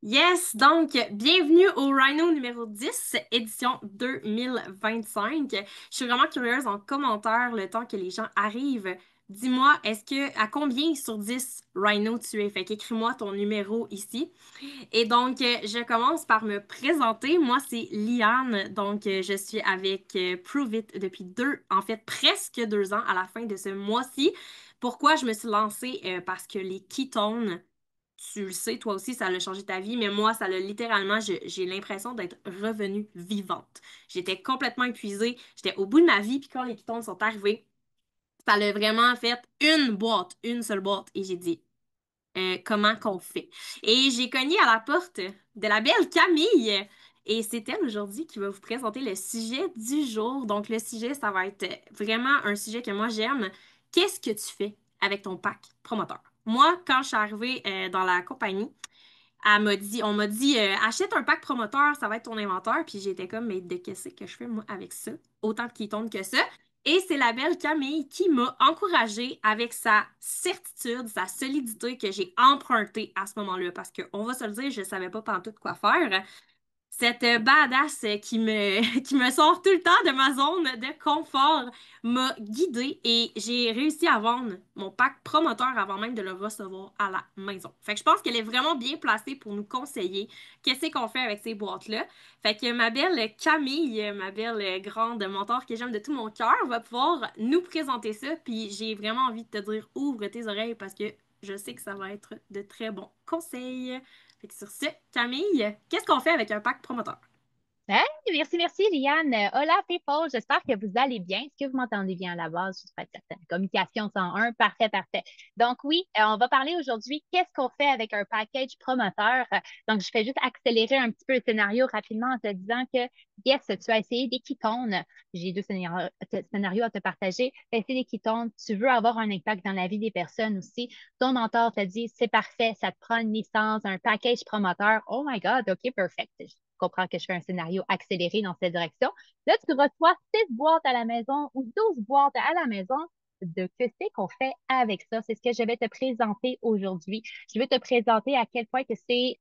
Yes, donc bienvenue au Rhino numéro 10, édition 2025. Je suis vraiment curieuse en commentaire le temps que les gens arrivent. Dis-moi, à combien sur 10 Rhino tu es? Fait qu'écris-moi ton numéro ici. Et donc, je commence par me présenter. Moi, c'est Liane. Donc, je suis avec Prove It depuis en fait, presque 2 ans à la fin de ce mois-ci. Pourquoi je me suis lancée? Parce que les ketones, tu le sais, toi aussi, ça a changé ta vie, mais moi, ça l'a littéralement, j'ai l'impression d'être revenue vivante. J'étais complètement épuisée, j'étais au bout de ma vie, puis quand les ketones sont arrivés, ça l'a vraiment fait une boîte, une seule boîte, et j'ai dit, comment qu'on fait? Et j'ai cogné à la porte de la belle Camille, et c'est elle aujourd'hui qui va vous présenter le sujet du jour. Donc, le sujet, ça va être vraiment un sujet que moi j'aime. Qu'est-ce que tu fais avec ton pack promoteur? Moi, quand je suis arrivée dans la compagnie, on m'a dit, achète un pack promoteur, ça va être ton inventeur. Puis j'étais comme, mais de qu'est-ce que je fais moi avec ça? Autant de tombe que ça. Et c'est la belle Camille qui m'a encouragée avec sa certitude, sa solidité que j'ai empruntée à ce moment-là. Parce qu'on va se le dire, je savais pas pantoute quoi faire. Cette badass qui me sort tout le temps de ma zone de confort m'a guidée et j'ai réussi à vendre mon pack promoteur avant même de le recevoir à la maison. Fait que je pense qu'elle est vraiment bien placée pour nous conseiller qu'est-ce qu'on fait avec ces boîtes-là. Fait que ma belle Camille, ma belle grande mentor que j'aime de tout mon cœur, va pouvoir nous présenter ça. Puis j'ai vraiment envie de te dire, ouvre tes oreilles parce que je sais que ça va être de très bons conseils. Fait que sur ce, Camille, qu'est-ce qu'on fait avec un pack promoteur? Hey, merci, Liane. Hola, people. J'espère que vous allez bien. Est-ce que vous m'entendez bien à la base? Juste pour être certaine. Communication 101. Parfait, parfait. Donc, oui, on va parler aujourd'hui. Qu'est-ce qu'on fait avec un package promoteur? Donc, je fais juste accélérer un petit peu le scénario rapidement en te disant que, yes, tu as essayé des ketones. J'ai deux scénarios à te partager. Tu as essayé des ketones. Tu veux avoir un impact dans la vie des personnes aussi. Ton mentor te dit, c'est parfait, ça te prend une licence, un package promoteur. Oh my God, OK, perfect. Comprends que je fais un scénario accéléré dans cette direction. Là, tu reçois 6 boîtes à la maison ou 12 boîtes à la maison. De que c'est qu'on fait avec ça? C'est ce que je vais te présenter aujourd'hui. Je vais te présenter à quel point que c'est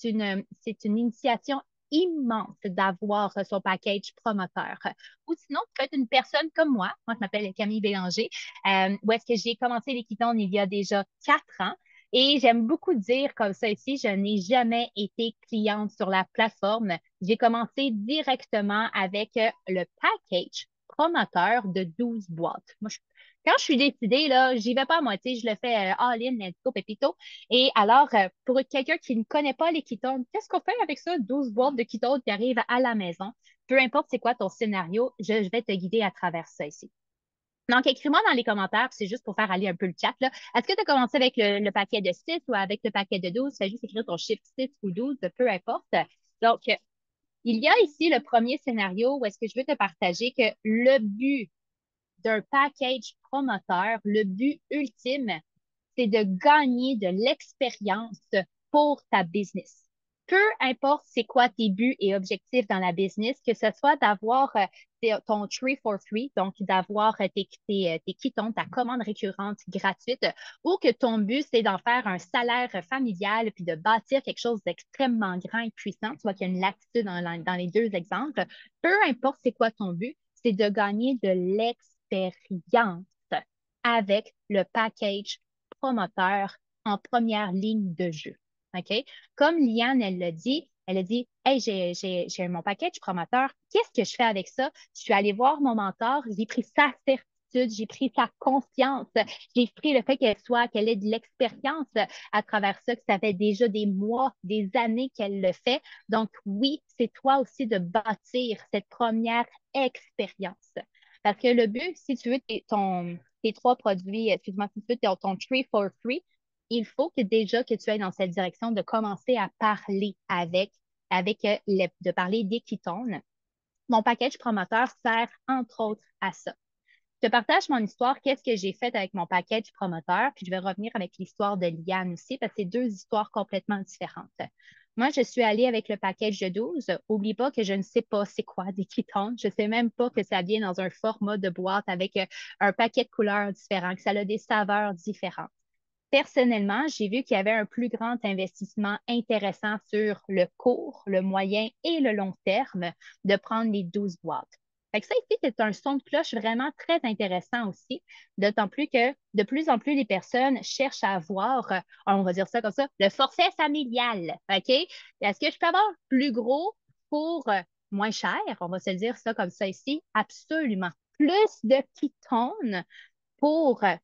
une initiation immense d'avoir son package promoteur. Ou sinon, tu peux être une personne comme moi. Moi, je m'appelle Camille Bélanger, où est-ce que j'ai commencé les Kitons il y a déjà 4 ans. Et j'aime beaucoup dire comme ça ici, je n'ai jamais été cliente sur la plateforme. J'ai commencé directement avec le package promoteur de 12 boîtes. Quand je suis décidée, là, j'y vais pas à moitié, je le fais all-in, let's go, pépito. Et alors, pour quelqu'un qui ne connaît pas les ketones, qu'est-ce qu'on fait avec ça? 12 boîtes de ketones qui arrivent à la maison. Peu importe c'est quoi ton scénario, je vais te guider à travers ça ici. Donc, écris-moi dans les commentaires, c'est juste pour faire aller un peu le chat, là. Est-ce que tu as commencé avec le paquet de 6 ou avec le paquet de 12? Fais juste écrire ton chiffre 6 ou 12, peu importe. Donc, il y a ici le premier scénario où est-ce que je veux te partager que le but d'un package promoteur, le but ultime, c'est de gagner de l'expérience pour ta business. Peu importe c'est quoi tes buts et objectifs dans la business, que ce soit d'avoir ton 3 for 3, donc d'avoir tes quitons, ta commande récurrente gratuite, ou que ton but, c'est d'en faire un salaire familial puis de bâtir quelque chose d'extrêmement grand et puissant. Tu vois qu'il y a une latitude dans les deux exemples. Peu importe c'est quoi ton but, c'est de gagner de l'expérience avec le package promoteur en première ligne de jeu. OK? Comme Liane, elle a dit, hey, j'ai mon package promoteur. Qu'est-ce que je fais avec ça? Je suis allée voir mon mentor, j'ai pris sa certitude, j'ai pris sa confiance, j'ai pris le fait qu'elle ait de l'expérience à travers ça, que ça fait déjà des mois, des années qu'elle le fait. Donc, oui, c'est toi aussi de bâtir cette première expérience. Parce que le but, si tu veux tes 3 produits, excuse-moi, si tu veux ton 3 for 3, il faut que déjà que tu ailles dans cette direction de commencer à parler de parler des ketones. Mon package promoteur sert entre autres à ça. Je te partage mon histoire, qu'est-ce que j'ai fait avec mon package promoteur, puis je vais revenir avec l'histoire de Liane aussi, parce que c'est deux histoires complètement différentes. Moi, je suis allée avec le package de 12. Oublie pas que je ne sais pas c'est quoi des ketones. Je ne sais même pas que ça vient dans un format de boîte avec un paquet de couleurs différents, que ça a des saveurs différentes. Personnellement, j'ai vu qu'il y avait un plus grand investissement intéressant sur le court, le moyen et le long terme de prendre les 12 boîtes. Fait que ça ici, c'est un son de cloche vraiment très intéressant aussi, d'autant plus que de plus en plus les personnes cherchent à avoir, on va dire ça comme ça, le forfait familial. OK? Est-ce que je peux avoir plus gros pour moins cher? On va se le dire ça comme ça ici. Absolument. Plus de ketones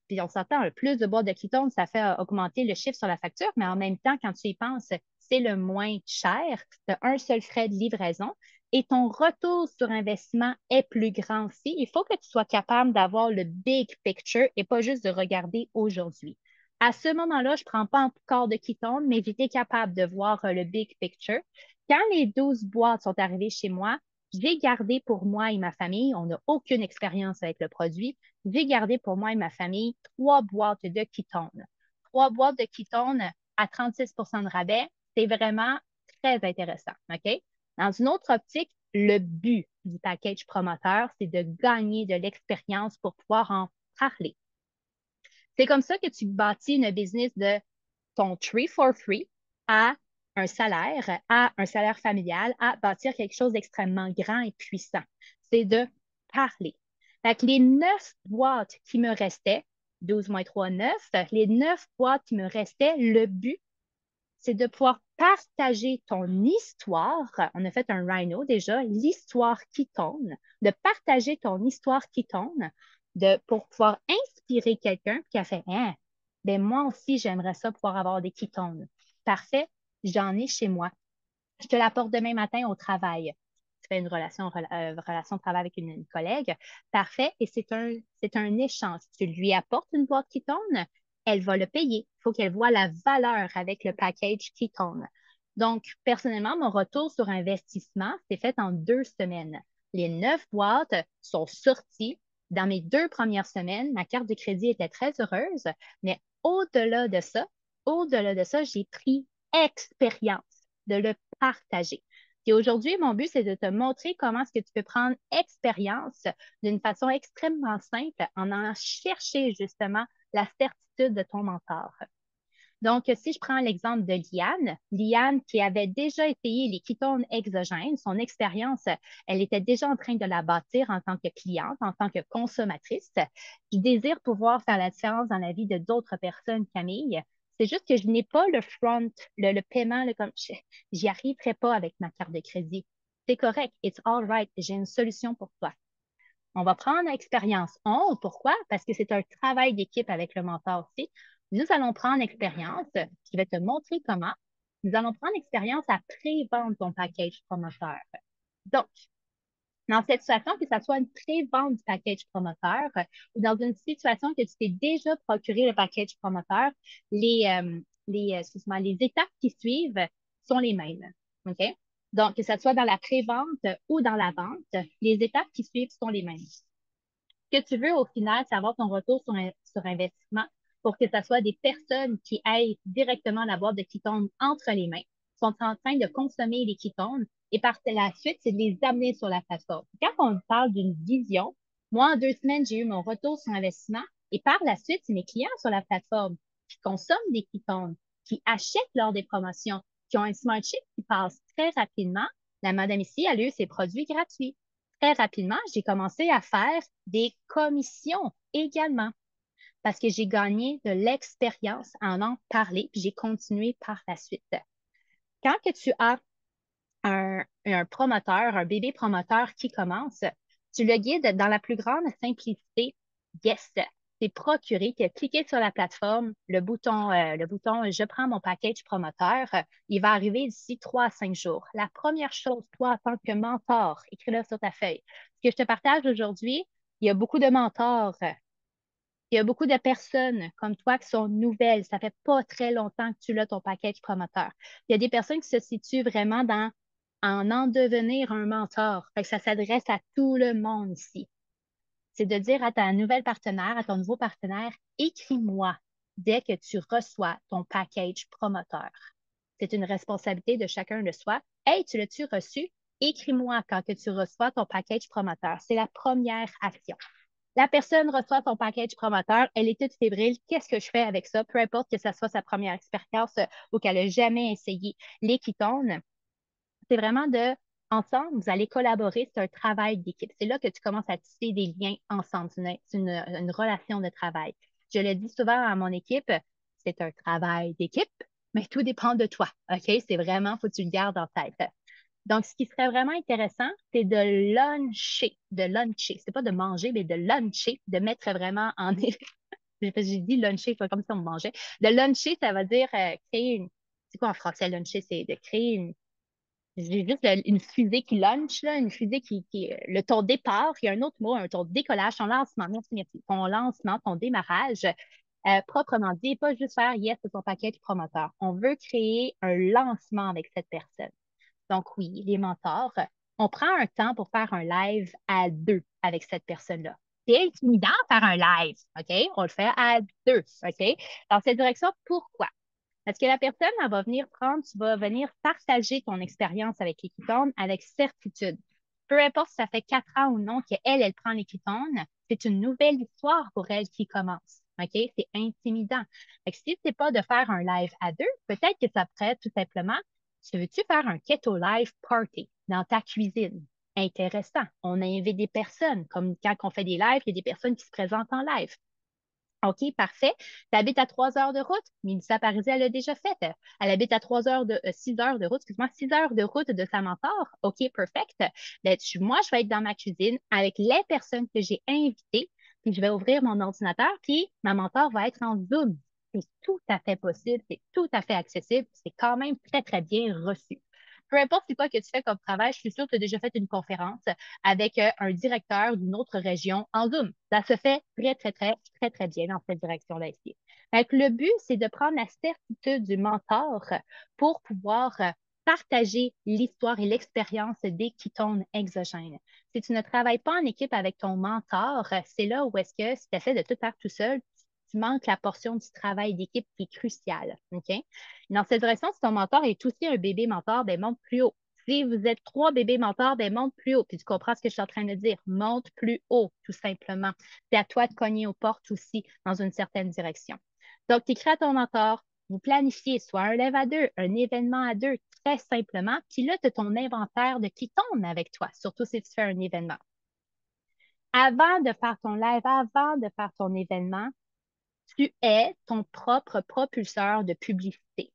puis on s'entend, plus de boîtes de ketones, ça fait augmenter le chiffre sur la facture, mais en même temps, quand tu y penses, c'est le moins cher. Tu as un seul frais de livraison et ton retour sur investissement est plus grand aussi. Il faut que tu sois capable d'avoir le big picture et pas juste de regarder aujourd'hui. À ce moment-là, je ne prends pas encore de ketones, mais j'étais capable de voir le big picture. Quand les 12 boîtes sont arrivées chez moi, j'ai gardé pour moi et ma famille, on n'a aucune expérience avec le produit, j'ai gardé pour moi et ma famille 3 boîtes de ketones. 3 boîtes de ketones à 36 de rabais, c'est vraiment très intéressant. OK? Dans une autre optique, le but du package promoteur, c'est de gagner de l'expérience pour pouvoir en parler. C'est comme ça que tu bâtis une business de ton 3 for 3 à un salaire familial, à bâtir quelque chose d'extrêmement grand et puissant. C'est de parler. Fait que les 9 boîtes qui me restaient, 12 moins 3, 9, les 9 boîtes qui me restaient, le but, c'est de pouvoir partager ton histoire. On a fait un rhino déjà, l'histoire qui tourne, de partager ton histoire qui tourne, pour pouvoir inspirer quelqu'un qui a fait hein, ben moi aussi, j'aimerais ça pouvoir avoir des ketones. Parfait, j'en ai chez moi. Je te l'apporte demain matin au travail. Tu fais une relation de travail avec une collègue. Parfait. Et c'est un échange. Tu lui apportes une boîte ketone, elle va le payer. Il faut qu'elle voit la valeur avec le package ketone. Donc, personnellement, mon retour sur investissement s'est fait en 2 semaines. Les 9 boîtes sont sorties. Dans mes 2 premières semaines, ma carte de crédit était très heureuse, mais au-delà de ça, j'ai pris expérience de le partager. Et aujourd'hui, mon but, c'est de te montrer comment est-ce que tu peux prendre expérience d'une façon extrêmement simple en allant chercher justement la certitude de ton mentor. Donc, si je prends l'exemple de Liane qui avait déjà essayé les ketones exogènes, son expérience, elle était déjà en train de la bâtir en tant que cliente, en tant que consommatrice. Je désire pouvoir faire la différence dans la vie de d'autres personnes, Camille. C'est juste que je n'ai pas le front, le paiement, comme j'y arriverai pas avec ma carte de crédit. C'est correct, it's all right, j'ai une solution pour toi. On va prendre expérience 1. Pourquoi? Parce que c'est un travail d'équipe avec le mentor aussi. Nous allons prendre expérience. Je vais te montrer comment. Nous allons prendre expérience à pré-vendre ton package promoteur. Donc, dans cette situation, que ce soit une pré-vente du package promoteur ou dans une situation que tu t'es déjà procuré le package promoteur, les étapes qui suivent sont les mêmes. OK? Donc, que ce soit dans la pré-vente ou dans la vente, les étapes qui suivent sont les mêmes. Ce que tu veux au final, c'est avoir ton retour sur investissement pour que ce soit des personnes qui aient directement la boîte de ketones entre les mains, sont en train de consommer les ketones et par la suite, c'est de les amener sur la plateforme. Quand on parle d'une vision, moi, en 2 semaines, j'ai eu mon retour sur investissement et par la suite, c'est mes clients sur la plateforme qui consomment des ketones, qui achètent lors des promotions, qui ont un smart chip qui passe très rapidement. La madame ici, elle a eu ses produits gratuits. Très rapidement, j'ai commencé à faire des commissions également parce que j'ai gagné de l'expérience à en parler, puis j'ai continué par la suite. Quand que tu as un promoteur, un bébé promoteur qui commence, tu le guides dans la plus grande simplicité. Yes, c'est procuré, tu as cliqué sur la plateforme, le bouton Je prends mon package promoteur, il va arriver d'ici 3 à 5 jours. La première chose, toi, en tant que mentor, écris-le sur ta feuille. Ce que je te partage aujourd'hui, il y a beaucoup de mentors, il y a beaucoup de personnes comme toi qui sont nouvelles. Ça fait pas très longtemps que tu as ton package promoteur. Il y a des personnes qui se situent vraiment dans en devenir un mentor. Fait que ça s'adresse à tout le monde ici. C'est de dire à ta nouvelle partenaire, à ton nouveau partenaire, écris-moi dès que tu reçois ton package promoteur. C'est une responsabilité de chacun de soi. Hey, tu l'as-tu reçu? Écris-moi quand que tu reçois ton package promoteur. C'est la première action. La personne reçoit son package promoteur, elle est toute fébrile. Qu'est-ce que je fais avec ça? Peu importe que ça soit sa première expérience ou qu'elle n'a jamais essayé les ketones, c'est vraiment ensemble, vous allez collaborer, c'est un travail d'équipe. C'est là que tu commences à tisser des liens ensemble. C'est une relation de travail. Je le dis souvent à mon équipe, c'est un travail d'équipe, mais tout dépend de toi. OK? C'est vraiment, faut que tu le gardes en tête. Donc, ce qui serait vraiment intéressant, c'est de luncher, de luncher. C'est pas de manger, mais de luncher, de mettre vraiment en... J'ai dit luncher, c'est comme si on mangeait. De luncher, ça va dire créer une... C'est quoi en français, luncher? C'est de créer une... J'ai juste une fusée qui launch, là, une fusée le ton départ, il y a un autre mot, un ton décollage, ton lancement, merci, merci, ton lancement, ton démarrage, proprement dit, et pas juste faire yes, c'est ton paquet promoteur. On veut créer un lancement avec cette personne. Donc oui, les mentors, on prend un temps pour faire un live à deux avec cette personne-là. C'est intimidant de faire un live, OK? On le fait à deux, OK? Dans cette direction, pourquoi? Parce que la personne, elle va venir prendre, tu vas venir partager ton expérience avec les ketones avec certitude. Peu importe si ça fait 4 ans ou non qu'elle, elle prend les ketones, c'est une nouvelle histoire pour elle qui commence. OK? C'est intimidant. Fait que si c'est pas de faire un live à deux, peut-être que ça pourrait être tout simplement, tu veux-tu faire un keto live party dans ta cuisine? Intéressant. On invite des personnes, comme quand on fait des lives, il y a des personnes qui se présentent en live. OK, parfait. Tu habites à 3 heures de route. Mélissa Parisien, elle l'a déjà fait. Elle habite à 6 heures de route, excuse-moi, 6 heures de route de sa mentor. OK, perfect. Ben, moi, je vais être dans ma cuisine avec les personnes que j'ai invitées, puis je vais ouvrir mon ordinateur, puis ma mentor va être en Zoom. C'est tout à fait possible, c'est tout à fait accessible, c'est quand même très, très bien reçu. Peu importe c'est quoi que tu fais comme travail, je suis sûre que tu as déjà fait une conférence avec un directeur d'une autre région en Zoom. Ça se fait très, très, très, très, très bien dans cette direction-là ici. Donc, le but, c'est de prendre la certitude du mentor pour pouvoir partager l'histoire et l'expérience des ketones exogènes. Si tu ne travailles pas en équipe avec ton mentor, c'est là où est-ce que si tu essaies de tout faire tout seul, tu manques la portion du travail d'équipe qui est cruciale. OK? Dans cette direction, si ton mentor est aussi un bébé mentor, ben monte plus haut. Si vous êtes 3 bébés mentors, ben monte plus haut. Puis tu comprends ce que je suis en train de dire. Monte plus haut, tout simplement. C'est à toi de cogner aux portes aussi dans une certaine direction. Donc, tu écris à ton mentor, vous planifiez soit un live à deux, un événement à deux, très simplement. Puis là, tu as ton inventaire de qui tombe avec toi, surtout si tu fais un événement. Avant de faire ton live, avant de faire ton événement, tu es ton propre propulseur de publicité.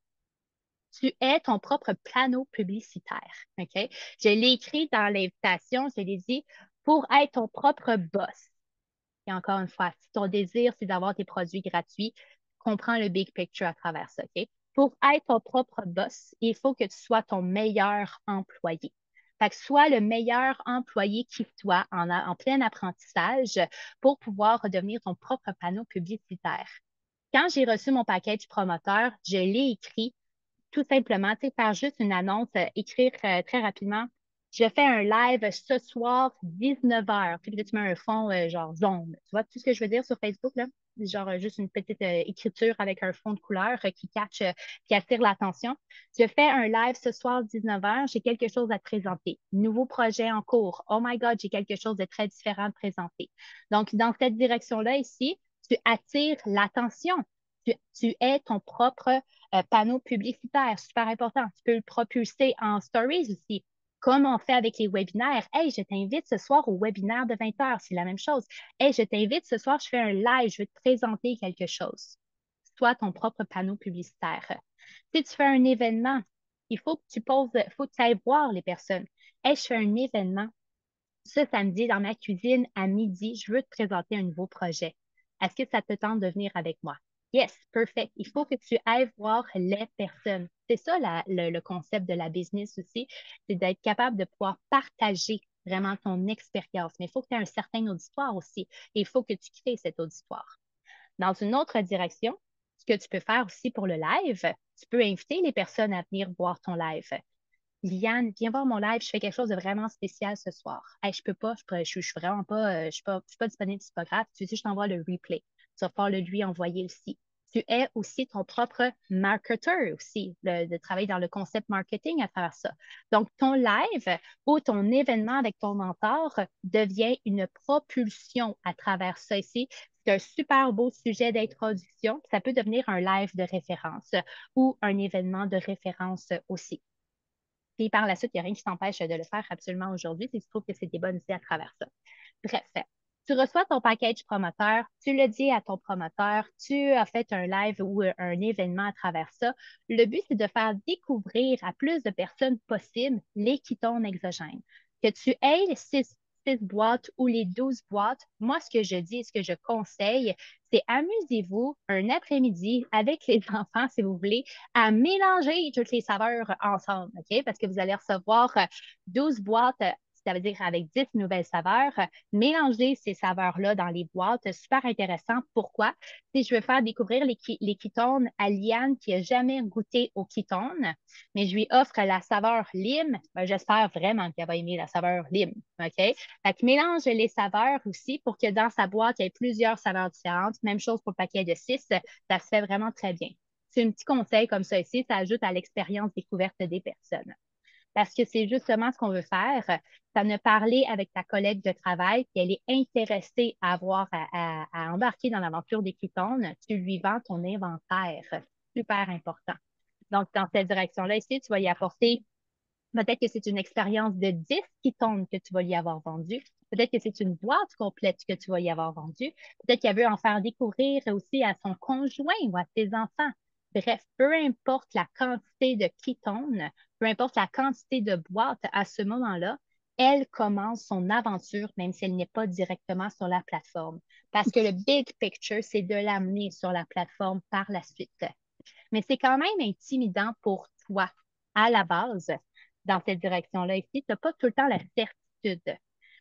Tu es ton propre panneau publicitaire. OK? Je l'ai écrit dans l'invitation, je l'ai dit, pour être ton propre boss. Et encore une fois, si ton désir, c'est d'avoir tes produits gratuits, comprends le big picture à travers ça. OK? Pour être ton propre boss, il faut que tu sois ton meilleur employé. Fait que sois le meilleur employé qui soit en plein apprentissage pour pouvoir devenir ton propre panneau publicitaire. Quand j'ai reçu mon package promoteur, je l'ai écrit tout simplement, tu sais, faire juste une annonce, écrire très rapidement. Je fais un live ce soir, 19 heures. Puis là, tu mets un fond genre jaune. Tu vois tout ce que je veux dire sur Facebook, là? Genre juste une petite écriture avec un fond de couleur qui catch, qui attire l'attention. Je fais un live ce soir, 19 heures. J'ai quelque chose à te présenter. Nouveau projet en cours. Oh my God, j'ai quelque chose de très différent à te présenter. Donc, dans cette direction-là, ici, tu attires l'attention. Tu es ton propre panneau publicitaire, super important. Tu peux le propulser en stories aussi, comme on fait avec les webinaires. Hey, je t'invite ce soir au webinaire de 20 heures, c'est la même chose. Hey, je t'invite ce soir, je fais un live, je vais te présenter quelque chose. Sois ton propre panneau publicitaire. Si tu fais un événement, il faut que tu poses, il faut que tu ailles voir les personnes. Hey, je fais un événement ce samedi dans ma cuisine à midi, je veux te présenter un nouveau projet. Est-ce que ça te tente de venir avec moi? Yes, perfect. Il faut que tu ailles voir les personnes. C'est ça le concept de la business aussi, c'est d'être capable de pouvoir partager vraiment ton expérience. Mais il faut que tu aies un certain auditoire aussi. Et il faut que tu crées cet auditoire. Dans une autre direction, ce que tu peux faire aussi pour le live, tu peux inviter les personnes à venir voir ton live. Liane, viens voir mon live, je fais quelque chose de vraiment spécial ce soir. Hey, je peux pas, je suis vraiment pas, je suis pas disponible, c'est pas grave. Tu sais, je t'envoie le replay. Tu vas pouvoir le lui envoyer aussi. Tu es aussi ton propre marketeur aussi, de travailler dans le concept marketing à travers ça. Donc, ton live ou ton événement avec ton mentor devient une propulsion à travers ça ici. C'est un super beau sujet d'introduction. Ça peut devenir un live de référence ou un événement de référence aussi. Puis par la suite, il n'y a rien qui t'empêche de le faire absolument aujourd'hui si tu trouves que c'est des bonnes idées à travers ça. Bref, tu reçois ton package promoteur, tu le dis à ton promoteur, tu as fait un live ou un événement à travers ça. Le but, c'est de faire découvrir à plus de personnes possibles les ketones exogènes. Que tu aies les 6 boîtes ou les 12 boîtes, moi, ce que je dis et ce que je conseille, c'est amusez-vous un après-midi avec les enfants, si vous voulez, à mélanger toutes les saveurs ensemble, OK? Parce que vous allez recevoir 12 boîtes, ça veut dire avec 10 nouvelles saveurs. Mélanger ces saveurs-là dans les boîtes, super intéressant. Pourquoi? Si je veux faire découvrir les ketones à Liane qui n'a jamais goûté aux ketones, mais je lui offre la saveur lime, ben, j'espère vraiment qu'elle va aimer la saveur lime, OK? Fait que mélange les saveurs aussi pour que dans sa boîte, il y ait plusieurs saveurs différentes. Même chose pour le paquet de 6, ça se fait vraiment très bien. C'est un petit conseil comme ça ici, ça ajoute à l'expérience découverte des personnes. Parce que c'est justement ce qu'on veut faire. Ça ne parler avec ta collègue de travail, puis elle est intéressée à avoir à embarquer dans l'aventure des ketones, tu lui vends ton inventaire. Super important. Donc, dans cette direction-là, ici, tu vas y apporter, peut-être que c'est une expérience de 10 ketones que tu vas lui avoir vendu. Peut-être que c'est une boîte complète que tu vas y avoir vendue. Peut-être qu'elle veut en faire découvrir aussi à son conjoint ou à ses enfants. Bref, peu importe la quantité de ketones, peu importe la quantité de boîtes à ce moment-là, elle commence son aventure, même si elle n'est pas directement sur la plateforme. Parce que le big picture, c'est de l'amener sur la plateforme par la suite. Mais c'est quand même intimidant pour toi à la base dans cette direction-là. Ici, tu n'as pas tout le temps la certitude.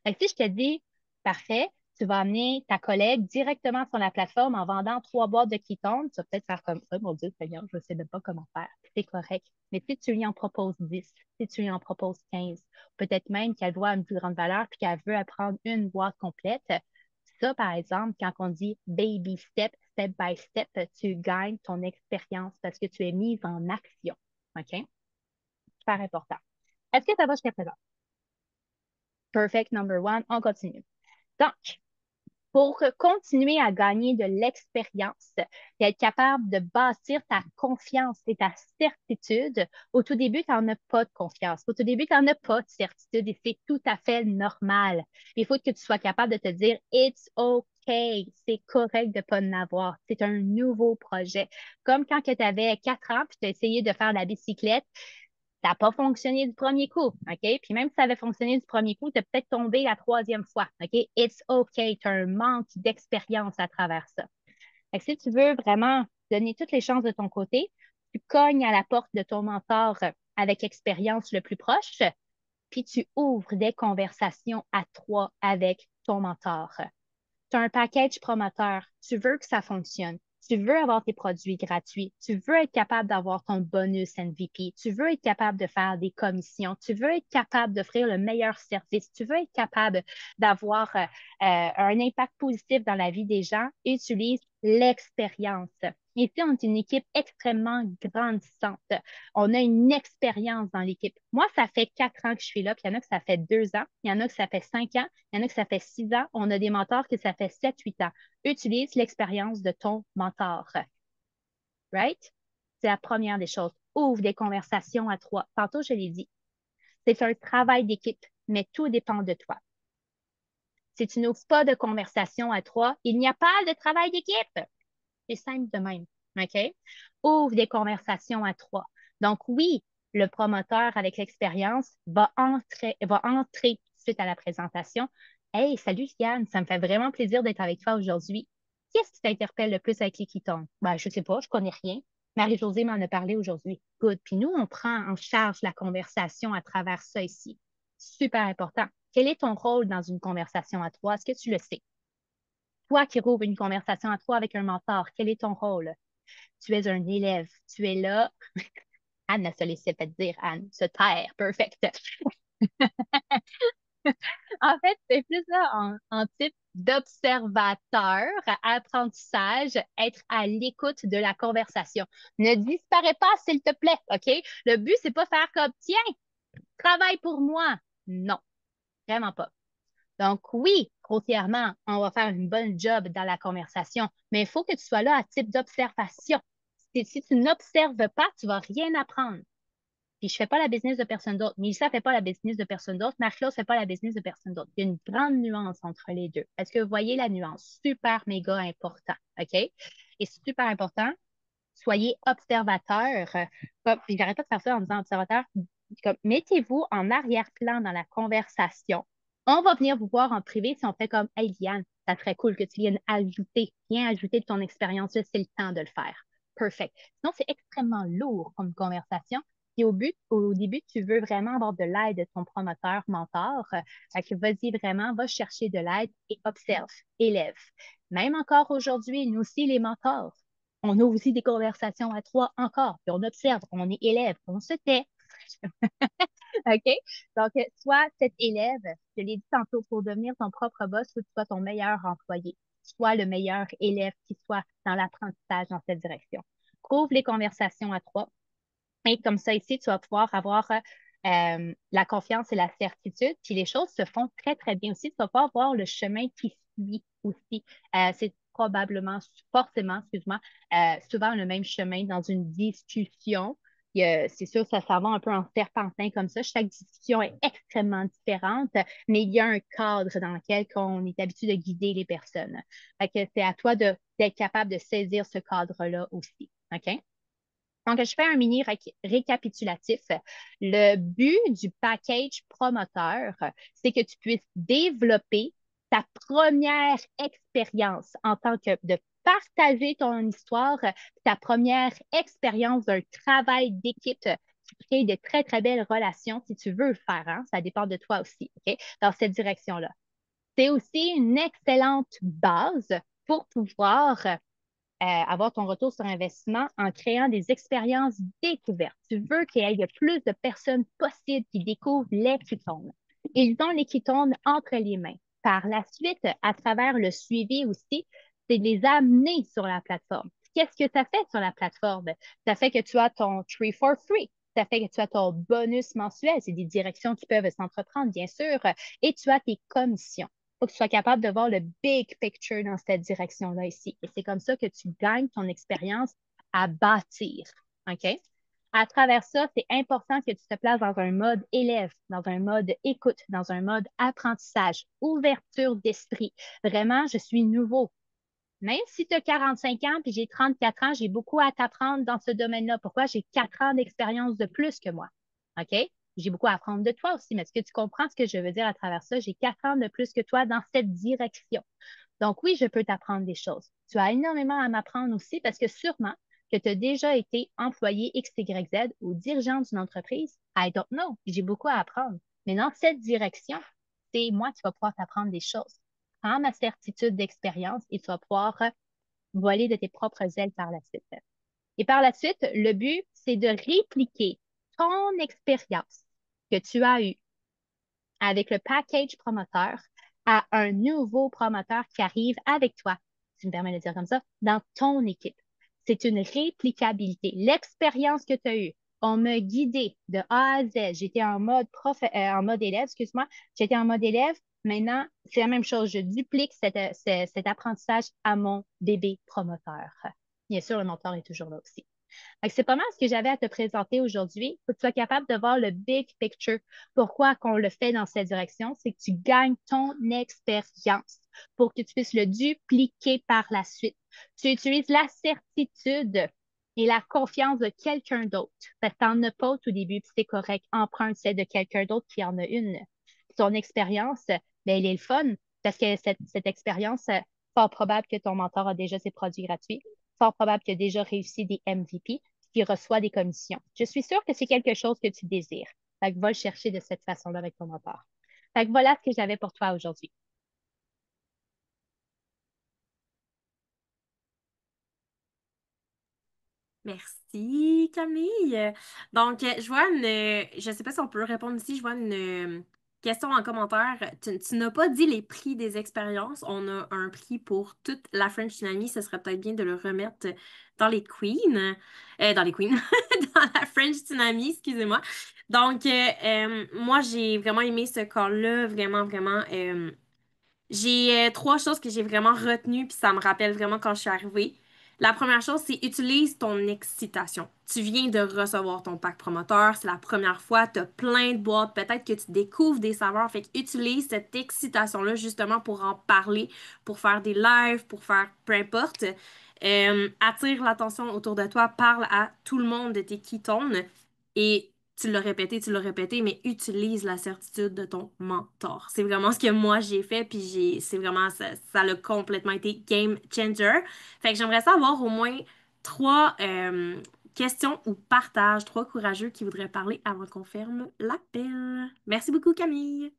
Fait que si je te dis, parfait, tu vas amener ta collègue directement sur la plateforme en vendant 3 boîtes de ketones, tu vas peut-être faire comme, oh mon Dieu, Seigneur, je ne sais même pas comment faire. C'est correct. Mais si tu lui en proposes 10, si tu lui en proposes 15, peut-être même qu'elle voit une plus grande valeur puis qu'elle veut apprendre une boîte complète, ça, par exemple, quand on dit baby step, step by step, tu gagnes ton expérience parce que tu es mise en action. OK? Super important. Est-ce que ça va jusqu'à présent? Perfect number one. On continue. Donc, pour continuer à gagner de l'expérience et être capable de bâtir ta confiance et ta certitude, au tout début, tu n'en as pas de confiance. Au tout début, tu n'en as pas de certitude et c'est tout à fait normal. Il faut que tu sois capable de te dire It's okay, c'est correct de ne pas en avoir. C'est un nouveau projet. Comme quand tu avais 4 ans puis tu as essayé de faire la bicyclette, ça n'a pas fonctionné du premier coup, OK? Puis même si ça avait fonctionné du premier coup, tu as peut-être tombé la troisième fois, OK? It's okay, tu as un manque d'expérience à travers ça. Fait que si tu veux vraiment donner toutes les chances de ton côté, tu cognes à la porte de ton mentor avec expérience le plus proche, puis tu ouvres des conversations à 3 avec ton mentor. Tu as un package promoteur, tu veux que ça fonctionne, tu veux avoir tes produits gratuits, tu veux être capable d'avoir ton bonus MVP, tu veux être capable de faire des commissions, tu veux être capable d'offrir le meilleur service, tu veux être capable d'avoir un impact positif dans la vie des gens, utilise l'expérience. Ici, on est une équipe extrêmement grandissante. On a une expérience dans l'équipe. Moi, ça fait 4 ans que je suis là, puis il y en a que ça fait 2 ans, il y en a que ça fait 5 ans, il y en a que ça fait 6 ans. On a des mentors que ça fait 7, 8 ans. Utilise l'expérience de ton mentor. Right? C'est la première des choses. Ouvre des conversations à 3. Tantôt, je l'ai dit. C'est un travail d'équipe, mais tout dépend de toi. Si tu n'ouvres pas de conversation à 3, il n'y a pas de travail d'équipe. C'est simple de même. OK? Ouvre des conversations à 3. Donc, oui, le promoteur avec l'expérience va entrer suite à la présentation. Hey, salut Yann, ça me fait vraiment plaisir d'être avec toi aujourd'hui. Qu'est-ce qui t'interpelle le plus avec les Ketones? Ben, je sais pas, je connais rien. Marie-Josée m'en a parlé aujourd'hui. Good. Puis nous, on prend en charge la conversation à travers ça ici. Super important. Quel est ton rôle dans une conversation à 3? Est-ce que tu le sais? Toi qui rouvres une conversation à 3 avec un mentor, quel est ton rôle? Tu es un élève. Tu es là. Anne ne se laissait pas dire, Anne, se taire. Perfect. En fait, c'est plus là en type d'observateur, apprentissage, être à l'écoute de la conversation. Ne disparais pas, s'il te plaît, OK? Le but, c'est pas faire comme, tiens, travaille pour moi. Non, vraiment pas. Donc, oui, grossièrement, on va faire une bonne job dans la conversation, mais il faut que tu sois là à type d'observation. Si tu n'observes pas, tu vas rien apprendre. Puis je fais pas la business de personne d'autre. Mélissa fait pas la business de personne d'autre. Marie-Claude fait pas la business de personne d'autre. Il y a une grande nuance entre les deux. Est-ce que vous voyez la nuance? Super, méga important. OK? Et super important, soyez observateur. Puis j'arrête pas de faire ça en disant observateur. Comme, mettez-vous en arrière-plan dans la conversation. On va venir vous voir en privé si on fait comme, hey, Diane, ça serait cool que tu viennes ajouter, bien ajouter de ton expérience. Là, c'est le temps de le faire. Perfect. Sinon, c'est extrêmement lourd comme conversation. Puis au début, tu veux vraiment avoir de l'aide de ton promoteur, mentor. Fait que vas-y vraiment, va chercher de l'aide et observe, élève. Même encore aujourd'hui, nous aussi, les mentors, on a aussi des conversations à trois encore, puis on observe, on est élève, on se tait. OK? Donc, sois cet élève, je l'ai dit tantôt, pour devenir ton propre boss, faut que tu sois ton meilleur employé. Sois le meilleur élève qui soit dans l'apprentissage dans cette direction. Trouve les conversations à trois. Et comme ça, ici, tu vas pouvoir avoir la confiance et la certitude. Puis les choses se font très, très bien aussi. Tu vas pouvoir voir le chemin qui suit aussi. C'est probablement, forcément, excuse-moi, souvent le même chemin dans une discussion. C'est sûr, ça s'en va un peu en serpentin comme ça. Chaque discussion est extrêmement différente, mais il y a un cadre dans lequel on est habitué de guider les personnes. Fait que c'est à toi d'être capable de saisir ce cadre-là aussi. OK? Donc, je fais un mini récapitulatif. Le but du package promoteur, c'est que tu puisses développer ta première expérience en tant que de partager ton histoire, ta première expérience d'un travail d'équipe qui crée de très, très belles relations si tu veux le faire. Hein? Ça dépend de toi aussi, OK? Dans cette direction-là. C'est aussi une excellente base pour pouvoir avoir ton retour sur investissement en créant des expériences découvertes. Tu veux qu'il y ait le plus de personnes possibles qui découvrent les ketones. Ils ont les ketones entre les mains. Par la suite, à travers le suivi aussi, c'est de les amener sur la plateforme. Qu'est-ce que ça fait sur la plateforme? Ça fait que tu as ton 3 for free. Ça fait que tu as ton bonus mensuel. C'est des directions qui peuvent s'entreprendre, bien sûr. Et tu as tes commissions faut que tu sois capable de voir le big picture dans cette direction-là ici. Et c'est comme ça que tu gagnes ton expérience à bâtir. OK? À travers ça, c'est important que tu te places dans un mode élève, dans un mode écoute, dans un mode apprentissage, ouverture d'esprit. Vraiment, je suis nouveau. Même si tu as 45 ans puis j'ai 34 ans, j'ai beaucoup à t'apprendre dans ce domaine-là. Pourquoi? J'ai 4 ans d'expérience de plus que moi. OK? J'ai beaucoup à apprendre de toi aussi, mais est-ce que tu comprends ce que je veux dire à travers ça? J'ai 4 ans de plus que toi dans cette direction. Donc oui, je peux t'apprendre des choses. Tu as énormément à m'apprendre aussi parce que sûrement que tu as déjà été employé X, Y, Z ou dirigeant d'une entreprise. I don't know. J'ai beaucoup à apprendre. Mais dans cette direction, c'est moi qui va pouvoir t'apprendre des choses. Prends ma certitude d'expérience et tu vas pouvoir voler de tes propres ailes par la suite. Et par la suite, le but, c'est de répliquer ton expérience que tu as eue avec le package promoteur à un nouveau promoteur qui arrive avec toi, si tu me permets de dire comme ça, dans ton équipe. C'est une réplicabilité. L'expérience que tu as eue, on m'a guidé de A à Z. J'étais en mode élève, excuse-moi. J'étais en mode élève. Maintenant, c'est la même chose. Je duplique cet apprentissage à mon bébé promoteur. Bien sûr, le mentor est toujours là aussi. C'est pas mal ce que j'avais à te présenter aujourd'hui. Faut que tu sois capable de voir le big picture. Pourquoi qu'on le fait dans cette direction? C'est que tu gagnes ton expérience pour que tu puisses le dupliquer par la suite. Tu utilises la certitude et la confiance de quelqu'un d'autre. Parce que tu n'en as pas au tout début, puis c'est correct. Emprunte celle de quelqu'un d'autre qui en a une. Ton expérience, ben, elle est le fun parce que cette expérience, fort probable que ton mentor a déjà ses produits gratuits fort probable qu'il a déjà réussi des MVP, qui reçoit des commissions. Je suis sûre que c'est quelque chose que tu désires. Fait que va le chercher de cette façon-là avec ton mentor. Fait que voilà ce que j'avais pour toi aujourd'hui. Merci, Camille. Donc, je vois je sais pas si on peut répondre ici, je vois question en commentaire. Tu n'as pas dit les prix des expériences. On a un prix pour toute la French Tsunami. Ce serait peut-être bien de le remettre dans les Queens. Dans les Queens. Dans la French Tsunami, excusez-moi. Donc, moi, j'ai vraiment aimé ce call-là. Vraiment, vraiment. J'ai trois choses que j'ai vraiment retenues, puis ça me rappelle vraiment quand je suis arrivée. La première chose, c'est utilise ton excitation. Tu viens de recevoir ton pack promoteur, c'est la première fois, tu as plein de boîtes, peut-être que tu découvres des saveurs, fait que utilise cette excitation-là justement pour en parler, pour faire des lives, pour faire peu importe. Attire l'attention autour de toi, parle à tout le monde de tes ketones et tu l'as répété, mais utilise la certitude de ton mentor. C'est vraiment ce que moi j'ai fait, puis c'est vraiment ça l'a complètement été game changer. Fait que j'aimerais savoir au moins trois questions ou partages, trois courageux qui voudraient parler avant qu'on ferme l'appel. Merci beaucoup, Camille.